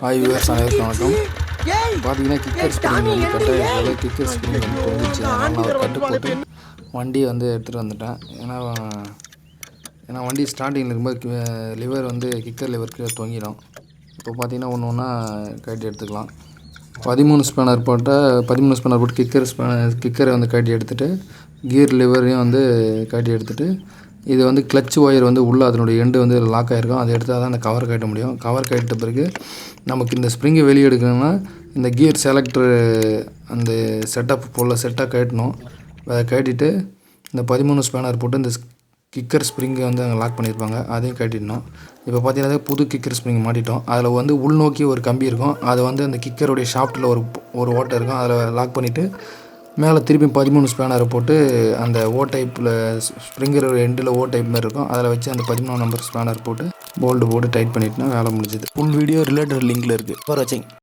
Hi viewers, அனைவருக்கும் வணக்கம். பார்த்தீங்கன்னா கிக்கர் ஸ்ப்ரிங் வந்து கட்டாயத்தில் கிக்கர் ஸ்ப்ரிங் வந்து தொங்கிச்சு. அதனால் நான் ஒரு கட்டு போட்டு வண்டியை வந்து எடுத்துகிட்டு வந்துட்டேன். ஏன்னா வண்டி ஸ்டார்டிங்கில் இருக்கும்போது லிவர் வந்து கிக்கர் லிவர் கீழே தொங்கிடும். இப்போ பார்த்தீங்கன்னா ஒன்று ஒன்றா கட்டி எடுத்துக்கலாம். 13 ஸ்பேனர் போட்டு கிக்கரை வந்து கட்டி எடுத்துகிட்டு கியர் லிவரையும் வந்து கட்டி எடுத்துகிட்டு இது வந்து கிளச் ஒயர் வந்து உள்ளே அதனுடைய எண்டு வந்து லாக் ஆகிருக்கும். அதை எடுத்தால் தான் அந்த கவர் கட்ட முடியும். கவர் கட்டிட்ட பிறகு நமக்கு இந்த ஸ்ப்ரிங்கை வெளியே எடுக்கணும்னா இந்த கியர் செலக்டர் அந்த செட்டாக கட்டணும். அதை கட்டிட்டு இந்த 13 ஸ்பேனர் போட்டு இந்த கிக்கர் ஸ்ப்ரிங்கை வந்து அங்கே லாக் பண்ணியிருப்பாங்க, அதையும் கட்டிடணும். இப்போ பார்த்தீங்கன்னா புது கிக்கர் ஸ்ப்ரிங் மாட்டிட்டோம். அதில் வந்து உள்நோக்கி ஒரு கம்பி இருக்கும். அது வந்து அந்த கிக்கருடைய ஷாஃப்ட்டில் ஒரு ஓட்டை இருக்கும். அதில் லாக் பண்ணிவிட்டு மேலே திருப்பி 13 ஸ்பேனரை போட்டு அந்த டைப்பில் ஸ்ப்ரிங்கர் எண்டில் டைப் மாதிரி இருக்கும். அதில் வச்சு அந்த 13 நம்பர் ஸ்பேனர் போட்டு போல்டு போட்டு டைட் பண்ணிட்டுனா வேலை முடிஞ்சுது. ஃபுல் வீடியோ ரிலேட்டட் லிங்கில் இருக்குது. ஃபார் வாட்சிங்.